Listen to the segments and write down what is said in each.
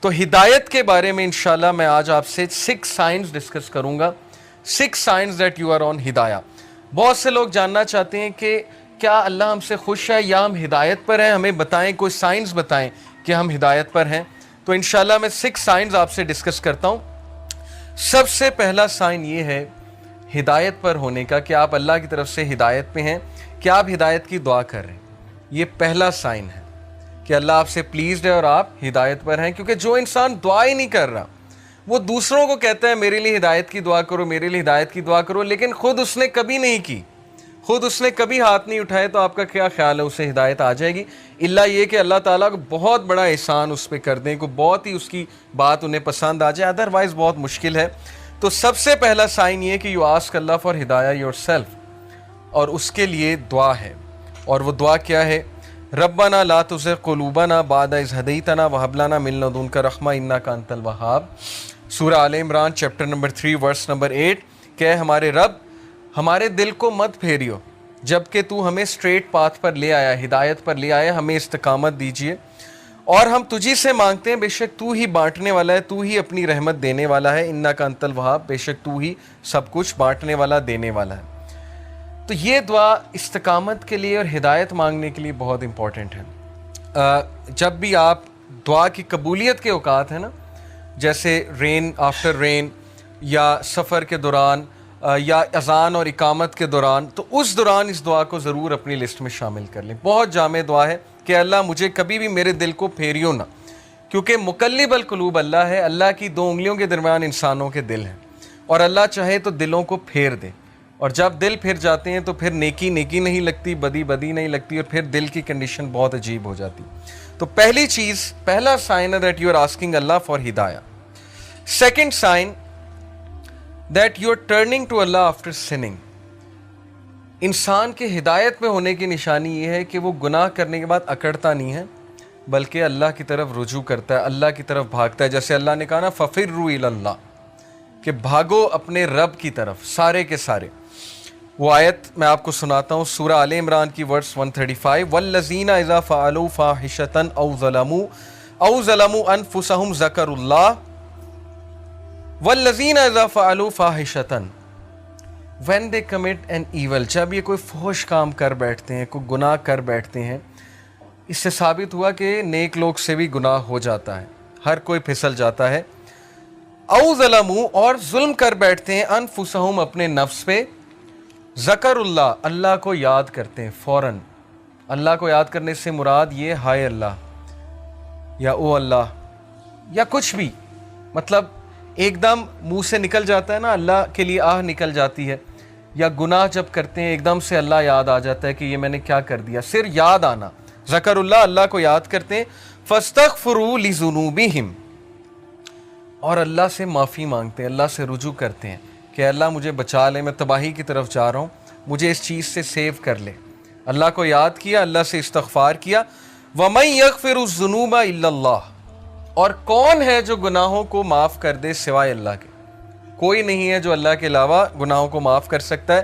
تو ہدایت کے بارے میں انشاءاللہ میں آج آپ سے 6 سائنز ڈسکس کروں گا. 6 signs that you are on ہدایہ. بہت سے لوگ جاننا چاہتے ہیں کہ کیا اللہ ہم سے خوش ہے یا ہم ہدایت پر ہیں, ہمیں بتائیں, کوئی سائنز بتائیں کہ ہم ہدایت پر ہیں. تو انشاءاللہ میں 6 سائنز آپ سے ڈسکس کرتا ہوں. سب سے پہلا سائن یہ ہے ہدایت پر ہونے کا کہ آپ اللہ کی طرف سے ہدایت پہ ہیں, کہ آپ ہدایت کی دعا کر رہے ہیں. یہ پہلا سائن ہے کہ اللہ آپ سے پلیزڈ ہے اور آپ ہدایت پر ہیں. کیونکہ جو انسان دعا ہی نہیں کر رہا, وہ دوسروں کو کہتا ہے میرے لیے ہدایت کی دعا کرو, میرے لیے ہدایت کی دعا کرو, لیکن خود اس نے کبھی نہیں کی, خود اس نے کبھی ہاتھ نہیں اٹھائے, تو آپ کا کیا خیال ہے اسے ہدایت آ جائے گی؟ اللہ یہ کہ اللہ تعالیٰ کو بہت بڑا احسان اس پہ کر دیں, کو بہت ہی اس کی بات انہیں پسند آ جائے, ادروائز بہت مشکل ہے. تو سب سے پہلا سائن یہ کہ یو آسک اللہ فار ہدایہ یور سیلف, اور اس کے لیے دعا ہے. اور وہ دعا کیا ہے؟ ربنا لا تزغ قلوبنا بعد اذ ہدیتنا وہب لنا من لدنک رحمہ انک انت الوہاب. سورہ آل عمران چیپٹر نمبر 3 ورس نمبر 8. کہ ہمارے رب ہمارے دل کو مت پھیریو جبکہ تو ہمیں اسٹریٹ پاتھ پر لے آیا, ہدایت پر لے آیا, ہمیں استقامت دیجیے. اور ہم تجھی سے مانگتے ہیں, بے شک تو ہی بانٹنے والا ہے, تو ہی اپنی رحمت دینے والا ہے. انک انت الوہاب, بے شک تو ہی سب کچھ بانٹنے والا, دینے والا ہے. تو یہ دعا استقامت کے لیے اور ہدایت مانگنے کے لیے بہت امپورٹنٹ ہے. جب بھی آپ دعا کی قبولیت کے اوقات ہیں نا, جیسے رین آفٹر رین, یا سفر کے دوران, یا اذان اور اقامت کے دوران, تو اس دوران اس دعا کو ضرور اپنی لسٹ میں شامل کر لیں. بہت جامع دعا ہے کہ اللہ مجھے کبھی بھی میرے دل کو پھیریو نہ, کیونکہ مقلب القلوب اللہ ہے. اللہ کی 2 انگلیوں کے درمیان انسانوں کے دل ہیں, اور اللہ چاہے تو دلوں کو پھیر دے. اور جب دل پھر جاتے ہیں تو پھر نیکی نیکی نہیں لگتی, بدی بدی نہیں لگتی, اور پھر دل کی کنڈیشن بہت عجیب ہو جاتی. تو پہلی چیز, پہلا سائن ہے دیٹ یو آر آسکنگ اللہ فار ہدایہ. Second sign that you are turning to اللہ آفٹر سننگ. انسان کے ہدایت میں ہونے کی نشانی یہ ہے کہ وہ گناہ کرنے کے بعد اکڑتا نہیں ہے, بلکہ اللہ کی طرف رجوع کرتا ہے, اللہ کی طرف بھاگتا ہے. جیسے اللہ نے کہا نا فَفِرُّوا إِلَى اللَّهِ, کہ بھاگو اپنے رب کی طرف, سارے کے سارے. وہ آیت میں آپ کو سناتا ہوں, سورہ آل عمران کی ورس 135. وَالَّذِينَ إِذَا فَعَلُوا فَاحِشَةً أَوْ ظَلَمُوا أَنفُسَهُمْ ذَكَرُوا اللَّهَ. وَالَّذِينَ إِذَا فَعَلُوا فَاحِشَةً, when they commit an evil, جب یہ کوئی فحش کام کر بیٹھتے ہیں, کوئی گناہ کر بیٹھتے ہیں. اس سے ثابت ہوا کہ نیک لوگ سے بھی گناہ ہو جاتا ہے, ہر کوئی پھسل جاتا ہے. او ظلموا, اور ظلم کر بیٹھتے ہیں, انفسہم, اپنے نفس پہ, ذکر اللہ, اللہ کو یاد کرتے ہیں فوراً. اللہ کو یاد کرنے سے مراد یہ ہائے اللہ, یا او اللہ, یا کچھ بھی, مطلب ایک دم منہ سے نکل جاتا ہے نا, اللہ کے لیے آہ نکل جاتی ہے. یا گناہ جب کرتے ہیں ایک دم سے اللہ یاد آ جاتا ہے کہ یہ میں نے کیا کر دیا, صرف یاد آنا, ذکر اللہ, اللہ کو یاد کرتے ہیں. فاستغفروا لذنوبہم, اور اللہ سے معافی مانگتے ہیں, اللہ سے رجوع کرتے ہیں کہ اللہ مجھے بچا لے, میں تباہی کی طرف جا رہا ہوں, مجھے اس چیز سے سیو کر لے. اللہ کو یاد کیا, اللہ سے استغفار کیا. وَمَن يَغْفِرُ الذُّنُوبَ إِلَّا اللَّهُ, اور کون ہے جو گناہوں کو معاف کر دے سوائے اللہ کے؟ کوئی نہیں ہے جو اللہ کے علاوہ گناہوں کو معاف کر سکتا ہے.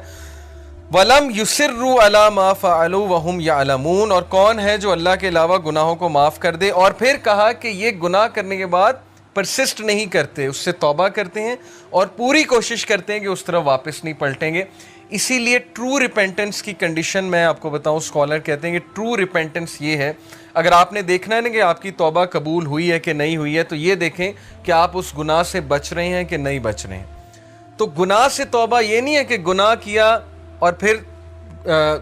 وَلَمْ يُصِرُّوا عَلَى مَا فَعَلُوا وَهُمْ يَعْلَمُونَ, اور کون ہے جو اللہ کے علاوہ گناہوں کو معاف کر دے, اور پھر کہا کہ یہ گناہ کرنے کے بعد پرسسٹ نہیں کرتے, اس سے توبہ کرتے ہیں اور پوری کوشش کرتے ہیں کہ اس طرف واپس نہیں پلٹیں گے. اسی لیے ٹرو ریپینٹنس کی کنڈیشن میں آپ کو بتاؤں, اسکالر کہتے ہیں کہ ٹرو ریپینٹنس یہ ہے, اگر آپ نے دیکھنا ہے نا کہ آپ کی توبہ قبول ہوئی ہے کہ نہیں ہوئی ہے, تو یہ دیکھیں کہ آپ اس گناہ سے بچ رہے ہیں کہ نہیں بچ رہے ہیں. تو گناہ سے توبہ یہ نہیں ہے کہ گناہ کیا اور پھر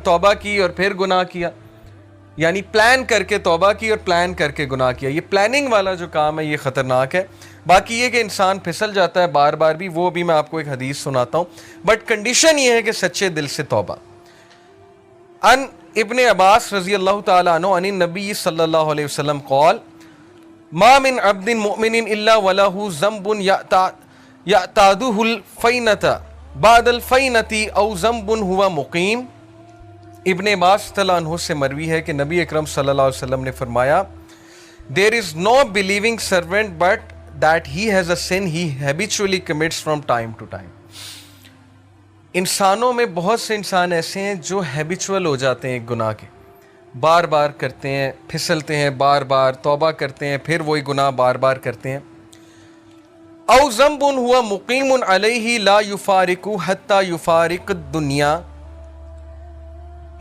توبہ کی اور پھر گناہ کیا, یعنی پلان کر کے توبہ کی اور پلان کر کے گناہ کیا. یہ پلاننگ والا جو کام ہے یہ خطرناک ہے. باقی یہ کہ انسان پھسل جاتا ہے بار بار بھی, وہ بھی میں آپ کو ایک حدیث سناتا ہوں, بٹ کنڈیشن یہ ہے کہ سچے دل سے توبہ. ان ابن عباس رضی اللہ تعالیٰ عنہ عن النبی صلی اللہ علیہ وسلم قال ما من عبد مؤمن الا وله ذنب يعتاده الفینة بعد الفینة او ذنب هو مقیم. ابن عباس رضی اللہ عنہ سے مروی ہے کہ نبی اکرم صلی اللہ علیہ وسلم نے فرمایا there is no believing servant but that he has a sin he habitually commits from time to time. انسانوں میں بہت سے انسان ایسے ہیں جو ہیبیچول ہو جاتے ہیں ایک گناہ کے, بار بار کرتے ہیں، پھسلتے ہیں، بار بار توبہ کرتے ہیں، پھر وہی گناہ بار بار کرتے ہیں. او ذنب ہوا مقیم علیہ لا یفارق حتی یفارق الدنیا.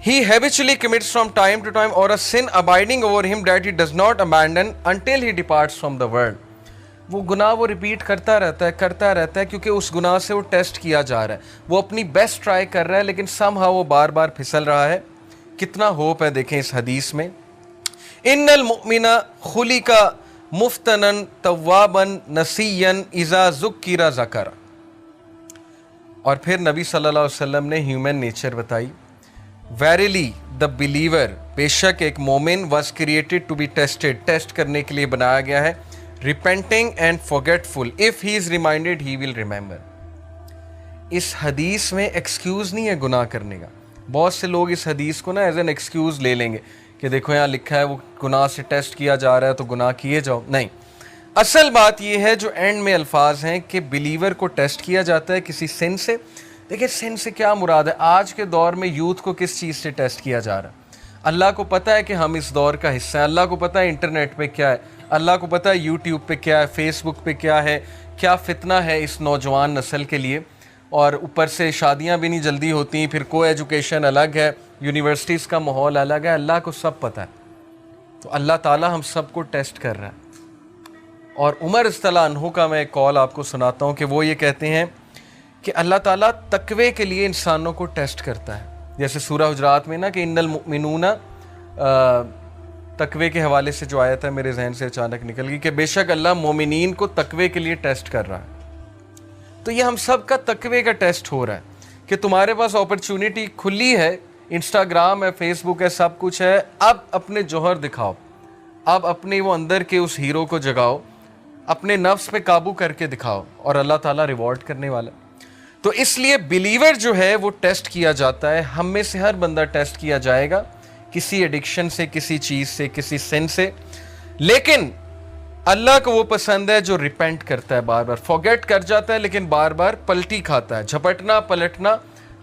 He habitually commits from time to time, or a sin abiding over him that he does not abandon until he departs from the world. وہ گناہ وہ ریپیٹ کرتا رہتا ہے کیونکہ اس گناہ سے وہ ٹیسٹ کیا جا رہا ہے. وہ اپنی بیسٹ ٹرائی کر رہا ہے لیکن سم ہاؤ وہ بار بار پھسل رہا ہے. کتنا ہوپ ہے دیکھیں اس حدیث میں. ان المؤمن خلق مفتنا توابا نسیا اذا ذکر ذکر. اور پھر نبی صلی اللہ علیہ وسلم نے ہیومن نیچر بتائی. Verily the believer, بے شک ایک مومن was created to be tested, test کرنے کے لیے بنایا گیا ہے. Repenting and forgetful, if he is reminded he will remember. اس حدیث میں ایکسکیوز نہیں ہے گناہ کرنے کا. بہت سے لوگ اس حدیث کو نا ایز این ایکسکیوز لے لیں گے کہ دیکھو یہاں لکھا ہے وہ گناہ سے ٹیسٹ کیا جا رہا ہے تو گناہ کیے جاؤ. نہیں، اصل بات یہ ہے جو اینڈ میں الفاظ ہیں کہ بلیور کو ٹیسٹ کیا جاتا ہے کسی سن سے. دیکھیں سن سے کیا مراد ہے؟ آج کے دور میں یوتھ کو کس چیز سے ٹیسٹ کیا جا رہا ہے؟ اللہ کو پتہ ہے کہ ہم اس دور کا حصہ ہیں. اللہ کو پتہ ہے انٹرنیٹ پہ کیا ہے، اللہ کو پتہ ہے یوٹیوب پہ کیا ہے، فیس بک پہ کیا ہے، کیا فتنہ ہے اس نوجوان نسل کے لیے. اور اوپر سے شادیاں بھی نہیں جلدی ہوتی، پھر کو ایجوکیشن الگ ہے، یونیورسٹیز کا ماحول الگ ہے. اللہ کو سب پتہ ہے. تو اللہ تعالیٰ ہم سب کو ٹیسٹ کر رہا ہے. اور عمر رضی اللہ عنہ کا میں ایک کال آپ کو سناتا ہوں کہ وہ یہ کہتے ہیں کہ اللہ تعالیٰ تقوی کے لیے انسانوں کو ٹیسٹ کرتا ہے. جیسے سورہ حجرات میں نا کہ ان المؤمنون، تقوی کے حوالے سے جو آیت ہے میرے ذہن سے اچانک نکل گئی کہ بے شک اللہ مومنین کو تقوی کے لیے ٹیسٹ کر رہا ہے. تو یہ ہم سب کا تقوی کا ٹیسٹ ہو رہا ہے کہ تمہارے پاس اپرچونٹی کھلی ہے، انسٹاگرام ہے، فیس بک ہے، سب کچھ ہے. اب اپنے جوہر دکھاؤ، اب اپنے وہ اندر کے اس ہیرو کو جگاؤ، اپنے نفس پہ قابو کر کے دکھاؤ اور اللہ تعالیٰ ریوارڈ کرنے والا. تو اس لیے بلیور جو ہے وہ ٹیسٹ کیا جاتا ہے. ہم میں سے ہر بندہ ٹیسٹ کیا جائے گا کسی ایڈکشن سے، کسی چیز سے، کسی سن سے. لیکن اللہ کو وہ پسند ہے جو ریپینٹ کرتا ہے، بار بار فورگیٹ کر جاتا ہے لیکن بار بار پلٹی کھاتا ہے. جھپٹنا پلٹنا،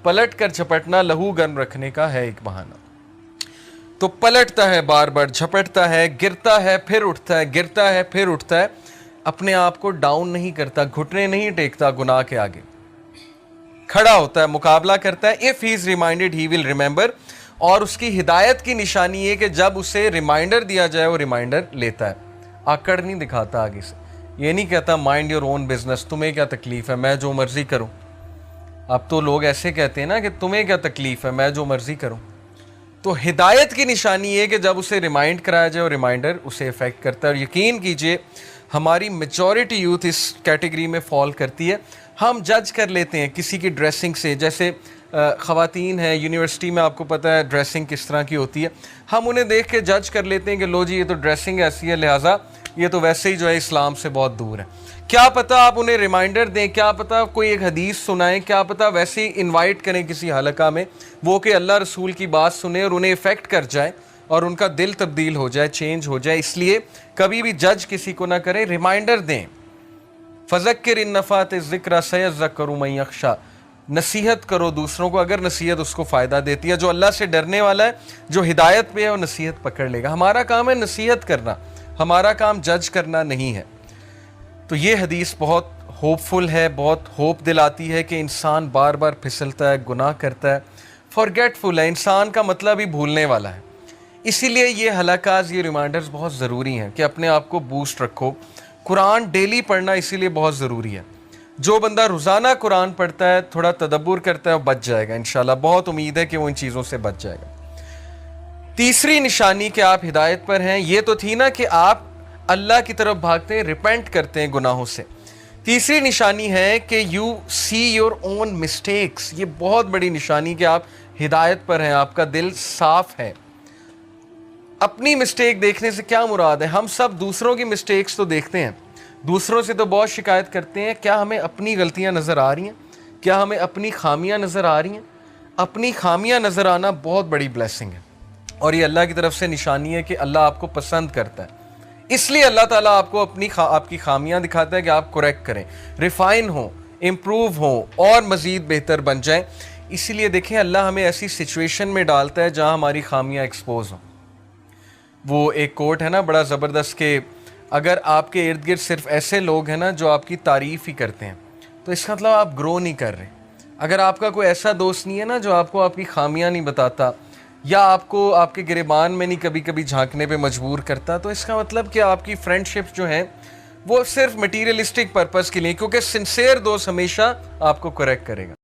پلٹ کر جھپٹنا لہو گرم رکھنے کا ہے ایک بہانہ. تو پلٹتا ہے، بار بار جھپٹتا ہے، گرتا ہے پھر اٹھتا ہے، گرتا ہے پھر اٹھتا ہے. اپنے آپ کو ڈاؤن نہیں کرتا، گھٹنے نہیں ٹیکتا گناہ کے آگے، کھڑا ہوتا ہے، مقابلہ کرتا ہے. if he is reminded he will remember. اور اس کی ہدایت کی نشانی یہ کہ جب اسے ریمائنڈر دیا جائے وہ ریمائنڈر لیتا ہے، آکڑ نہیں دکھاتا آگے سے. یہ نہیں کہتا مائنڈ یور اون بزنس، تمہیں کیا تکلیف ہے، میں جو مرضی کروں. اب تو لوگ ایسے کہتے ہیں نا کہ تمہیں کیا تکلیف ہے، میں جو مرضی کروں. تو ہدایت کی نشانی یہ کہ جب اسے ریمائنڈ کرایا جائے اور ریمائنڈر اسے افیکٹ کرتا ہے. اور یقین کیجئے ہماری میجورٹی یوتھ اس کیٹیگری میں فال کرتی ہے. ہم جج کر لیتے ہیں کسی کی ڈریسنگ سے. جیسے خواتین ہیں یونیورسٹی میں، آپ کو پتہ ہے ڈریسنگ کس طرح کی ہوتی ہے. ہم انہیں دیکھ کے جج کر لیتے ہیں کہ لو جی یہ تو ڈریسنگ ایسی ہے، لہٰذا یہ تو ویسے ہی جو ہے اسلام سے بہت دور ہے. کیا پتہ آپ انہیں ریمائنڈر دیں، کیا پتہ کوئی ایک حدیث سنائیں، کیا پتہ ویسے ہی انوائٹ کریں کسی حلقہ میں، وہ کہ اللہ رسول کی بات سنیں اور انہیں افیکٹ کر جائے اور ان کا دل تبدیل ہو جائے، چینج ہو جائے. اس لیے کبھی بھی جج کسی کو نہ کریں، ریمائنڈر دیں. فذکر ان نفعت الذکر سیذکر من یخشی. نصیحت کرو دوسروں کو اگر نصیحت اس کو فائدہ دیتی ہے. جو اللہ سے ڈرنے والا ہے، جو ہدایت پہ ہے، وہ نصیحت پکڑ لے گا. ہمارا کام ہے نصیحت کرنا، ہمارا کام جج کرنا نہیں ہے. تو یہ حدیث بہت ہوپ فل ہے، بہت ہوپ دلاتی ہے کہ انسان بار بار پھسلتا ہے، گناہ کرتا ہے، فارگیٹ فل ہے. انسان کا مطلب ہی بھولنے والا ہے. اسی لیے یہ حلقات، یہ ریمائنڈرز بہت ضروری ہیں کہ اپنے آپ کو بوسٹ رکھو. قرآن ڈیلی پڑھنا اسی لیے بہت ضروری ہے. جو بندہ روزانہ قرآن پڑھتا ہے، تھوڑا تدبر کرتا ہے، وہ بچ جائے گا انشاءاللہ. بہت امید ہے کہ وہ ان چیزوں سے بچ جائے گا. تیسری نشانی کہ آپ ہدایت پر ہیں، یہ تو تھی نا کہ آپ اللہ کی طرف بھاگتے ہیں، ریپینٹ کرتے ہیں گناہوں سے. تیسری نشانی ہے کہ you see your own mistakes. یہ بہت بڑی نشانی کہ آپ ہدایت پر ہیں، آپ کا دل صاف ہے. اپنی مسٹیک دیکھنے سے کیا مراد ہے؟ ہم سب دوسروں کی مسٹیکس تو دیکھتے ہیں، دوسروں سے تو بہت شکایت کرتے ہیں. کیا ہمیں اپنی غلطیاں نظر آ رہی ہیں؟ کیا ہمیں اپنی خامیاں نظر آ رہی ہیں؟ اپنی خامیاں نظر آنا بہت بڑی بلیسنگ ہے، اور یہ اللہ کی طرف سے نشانی ہے کہ اللہ آپ کو پسند کرتا ہے. اس لیے اللہ تعالیٰ آپ کو آپ کی خامیاں دکھاتا ہے کہ آپ کریکٹ کریں، ریفائن ہوں، امپروو ہوں اور مزید بہتر بن جائیں. اسی لیے دیکھیں اللہ ہمیں ایسی سچویشن میں ڈالتا ہے جہاں ہماری خامیاں ایکسپوز ہوں. وہ ایک کوٹ ہے نا بڑا زبردست کہ اگر آپ کے ارد گرد صرف ایسے لوگ ہیں نا جو آپ کی تعریف ہی کرتے ہیں تو اس کا مطلب آپ گرو نہیں کر رہے. اگر آپ کا کوئی ایسا دوست نہیں ہے نا جو آپ کو آپ کی خامیاں نہیں بتاتا یا آپ کو آپ کے گریبان میں نہیں کبھی کبھی جھانکنے پہ مجبور کرتا, تو اس کا مطلب کہ آپ کی فرینڈ شپ جو ہیں وہ صرف مٹیریلسٹک پرپس کے لیے, کیونکہ سنسیئر دوست ہمیشہ آپ کو کریکٹ کرے گا.